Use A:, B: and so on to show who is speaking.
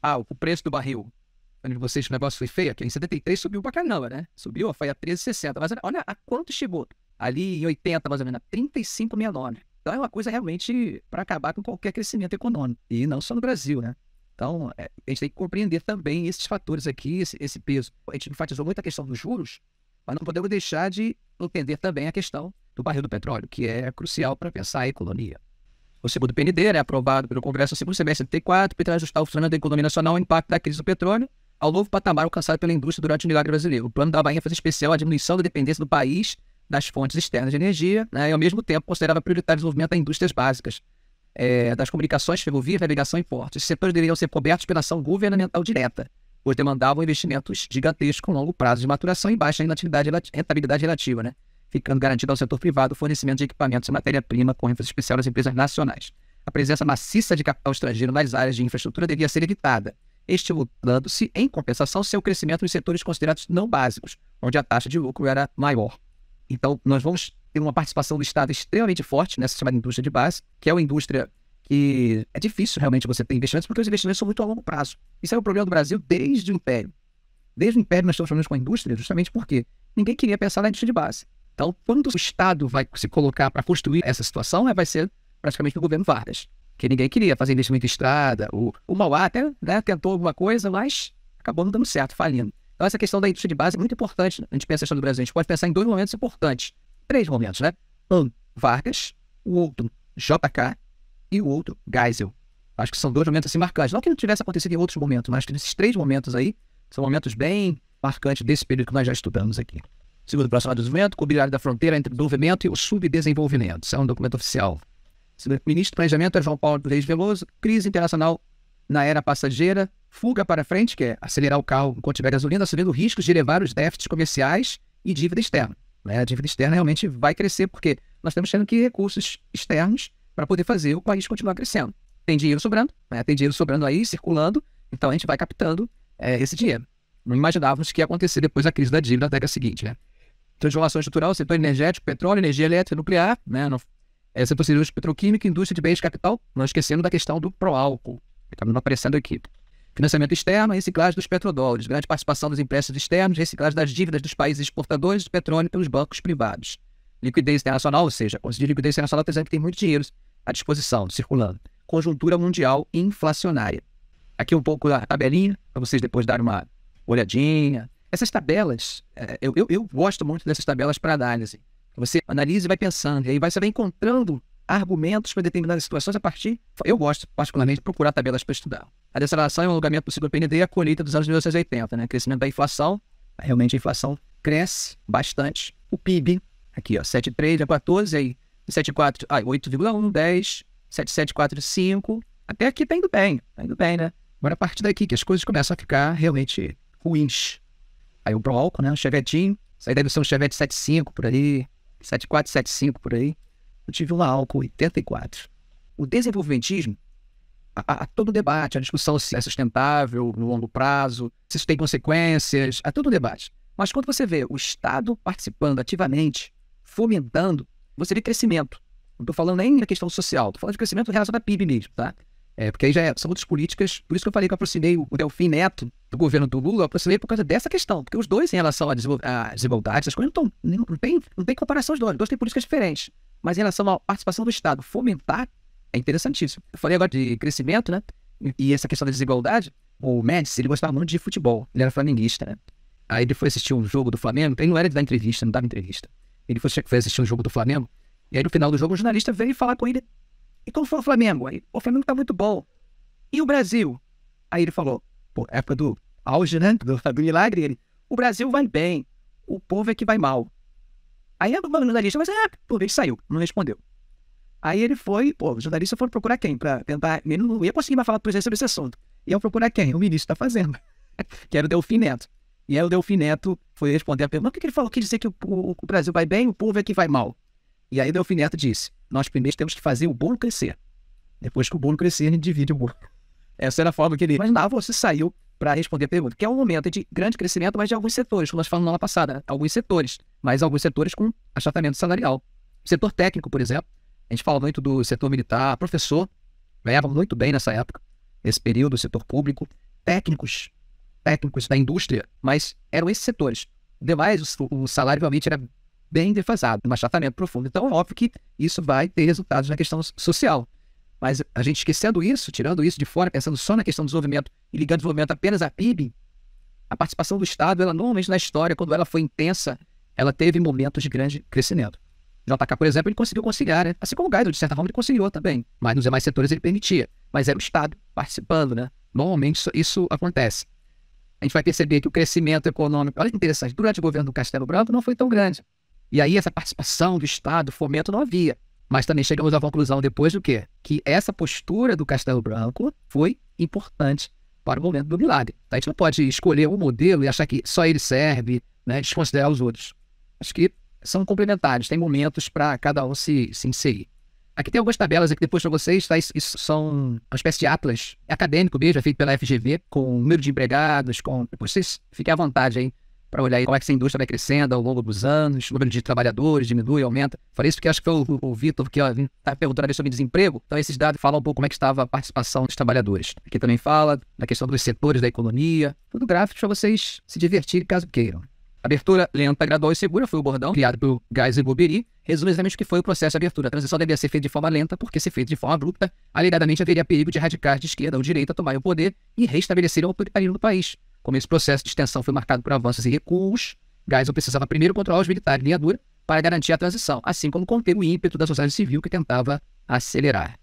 A: o preço do barril. Quando vocês, o negócio foi feio, aqui em 73 subiu pra caramba, né? Subiu, foi a 13,60. Mas olha a quanto chegou. Ali em 80, mais ou menos, a 35,69. Então é uma coisa realmente para acabar com qualquer crescimento econômico. E não só no Brasil, né? Então, a gente tem que compreender também esses fatores aqui, esse peso. A gente enfatizou muito a questão dos juros, mas não podemos deixar de entender também a questão do barril do petróleo, que é crucial para pensar a economia. O segundo PND, né, aprovado pelo Congresso no segundo semestre de 74, para ajustar o funcionamento da economia nacional ao impacto da crise do petróleo, ao novo patamar alcançado pela indústria durante o milagre brasileiro. O plano dava ênfase especial à diminuição da dependência do país das fontes externas de energia, né, e ao mesmo tempo considerava prioritário o desenvolvimento das indústrias básicas, das comunicações, ferrovias, navegação e portos. Esses setores deveriam ser cobertos pela ação governamental direta, pois demandavam investimentos gigantescos com longo prazo de maturação e baixa rentabilidade relativa, né, ficando garantido ao setor privado o fornecimento de equipamentos e matéria-prima com ênfase especial das empresas nacionais. A presença maciça de capital estrangeiro nas áreas de infraestrutura devia ser evitada, estimulando-se, em compensação, seu crescimento nos setores considerados não básicos, onde a taxa de lucro era maior. Então, nós vamos ter uma participação do Estado extremamente forte nessa chamada indústria de base, que é uma indústria que é difícil realmente você ter investimentos, porque os investimentos são muito a longo prazo. Isso é o problema do Brasil desde o Império. Desde o Império nós estamos falando com a indústria, justamente porque ninguém queria pensar na indústria de base. Então, quando o Estado vai se colocar para construir essa situação, vai ser praticamente o governo Vargas, que ninguém queria fazer investimento em estrada. O Mauá até, né, tentou alguma coisa, mas acabou não dando certo, falindo. Então, essa questão da indústria de base é muito importante. A gente pensa na história do Brasil, a gente pode pensar em dois momentos importantes. Três momentos, né? Um, Vargas, o outro, JK e o outro, Geisel. Acho que são dois momentos assim marcantes. Não que não tivesse acontecido em outros momentos, mas que esses três momentos aí são momentos bem marcantes desse período que nós já estudamos aqui. Segundo o próximo desenvolvimento, cobrir a área da fronteira entre o desenvolvimento e o subdesenvolvimento. Isso é um documento oficial. Segundo o ministro do Planejamento é João Paulo Reis Veloso. Crise internacional na era passageira. Fuga para frente, que é acelerar o carro enquanto tiver gasolina, assumindo riscos de elevar os déficits comerciais e dívida externa. A dívida externa realmente vai crescer, porque nós estamos tendo que recursos externos para poder fazer o país continuar crescendo. Tem dinheiro sobrando, né? Tem dinheiro sobrando aí, circulando, então a gente vai captando esse dinheiro. Não imaginávamos que ia acontecer depois da crise da dívida da década seguinte, né? Transformação estrutural, setor energético, petróleo, energia elétrica, nuclear, né? Setor cirúrgico, petroquímico, indústria de bens de capital, não esquecendo da questão do pró-álcool, que está não aparecendo aqui. Financiamento externo, reciclagem dos petrodólares, grande participação dos empréstimos externos, reciclagem das dívidas dos países exportadores de petróleo pelos bancos privados. Liquidez internacional, ou seja, conseguir liquidez internacional, por exemplo, que tem muito dinheiro à disposição, circulando. Conjuntura mundial inflacionária. Aqui um pouco da tabelinha, para vocês depois darem uma olhadinha. Essas tabelas, eu gosto muito dessas tabelas para análise. Você analisa e vai pensando, e aí você vai encontrando argumentos para determinadas situações a partir... Eu gosto, particularmente, de procurar tabelas para estudar. A desaceleração e o alongamento do ciclo do PND é a colheita dos anos 1980, né? Crescimento da inflação, realmente a inflação cresce bastante. O PIB, aqui, ó, 7,3 a 14, aí 7,4, 8,1, 10, 7,745, até aqui tá indo bem, né? Agora a partir daqui que as coisas começam a ficar realmente ruins. Aí o pró-álcool, né? O chevetinho, isso aí deve ser um chevette 75 por aí, 74, 75 por aí. Eu tive um álcool 84. O desenvolvimentismo, há todo o debate, a discussão se é sustentável no longo prazo, se isso tem consequências, há todo o debate. Mas quando você vê o Estado participando ativamente, fomentando, você vê crescimento. Não estou falando nem da questão social, estou falando de crescimento relacionado a PIB mesmo, tá? Porque aí são outras políticas, por isso que eu falei que eu aproximei o Delfim Neto do governo do Lula, eu aproximei por causa dessa questão, porque os dois, em relação à desigualdade, essas coisas não tem comparação os dois têm políticas diferentes. Mas em relação à participação do Estado, fomentar, é interessantíssimo. Eu falei agora de crescimento, né? E essa questão da desigualdade, o Médici, ele gostava muito de futebol, ele era flamenguista, né? Aí ele foi assistir um jogo do Flamengo, ele não era de dar entrevista, não dava entrevista. Ele foi assistir um jogo do Flamengo, e aí no final do jogo o jornalista veio falar com ele, e como foi o Flamengo? Aí, o Flamengo tá muito bom. E o Brasil? Aí ele falou, época do auge, né? Do milagre, o Brasil vai bem, o povo é que vai mal. Aí o jornalista, mas por vez saiu, não respondeu. Aí ele foi, os jornalistas foram procurar quem? Pra tentar, ele não ia conseguir mais falar para sobre esse assunto. Iam procurar quem? O ministro da Fazenda, que era o Delfim Neto. E aí o Delfim Neto foi responder a pergunta, o que ele falou? Quer dizer que o Brasil vai bem, o povo é que vai mal. E aí o Delfim Neto disse, nós primeiro temos que fazer o bolo crescer. Depois que o bolo crescer, a gente divide o bolo. Essa era a forma que ele imaginava, você saiu para responder a pergunta, que é um momento de grande crescimento, mas de alguns setores, como nós falamos na aula passada, né? Alguns setores, mas alguns setores com achatamento salarial. Setor técnico, por exemplo, a gente fala muito do setor militar, professor, ganhava muito bem nessa época, nesse período, setor público, técnicos da indústria, mas eram esses setores. Demais, o salário realmente era bem defasado, um achatamento profundo. Então, é óbvio que isso vai ter resultados na questão social. Mas a gente esquecendo isso, tirando isso de fora, pensando só na questão do desenvolvimento e ligando o desenvolvimento apenas à PIB, a participação do Estado, ela normalmente na história, quando ela foi intensa, ela teve momentos de grande crescimento. JK, por exemplo, ele conseguiu conciliar, né? Assim como o Geisel, de certa forma, ele conciliou também. Mas nos demais setores ele permitia. Mas era o Estado participando, né? Normalmente isso acontece. A gente vai perceber que o crescimento econômico, olha que interessante, durante o governo do Castelo Branco não foi tão grande. E aí essa participação do Estado, fomento não havia. Mas também chegamos à conclusão depois do quê? Que essa postura do Castelo Branco foi importante para o momento do milagre. A gente não pode escolher um modelo e achar que só ele serve, né, desconsiderar os outros. Acho que são complementares, tem momentos para cada um se inserir. Aqui tem algumas tabelas aqui depois para vocês, tá? Isso são uma espécie de atlas acadêmico mesmo, é feito pela FGV, com o número de empregados, depois vocês fiquem à vontade aí para olhar aí como é que essa indústria vai crescendo ao longo dos anos, o número de trabalhadores diminui, aumenta. Falei isso porque acho que foi o Vitor que está perguntando sobre desemprego, então esses dados falam um pouco como é que estava a participação dos trabalhadores. Aqui também fala da questão dos setores da economia, tudo gráfico para vocês se divertirem caso queiram. Abertura lenta, gradual e segura foi o bordão criado por Geisel e Boberi. Resume exatamente o que foi o processo de abertura. A transição devia ser feita de forma lenta, porque se feita de forma abrupta, alegadamente haveria perigo de radicais de esquerda ou direita tomarem o poder e restabelecerem o autoritarismo do país. Como esse processo de extensão foi marcado por avanços e recuos, Geisel precisava primeiro controlar os militares em linha dura para garantir a transição, assim como conter o ímpeto da sociedade civil que tentava acelerar.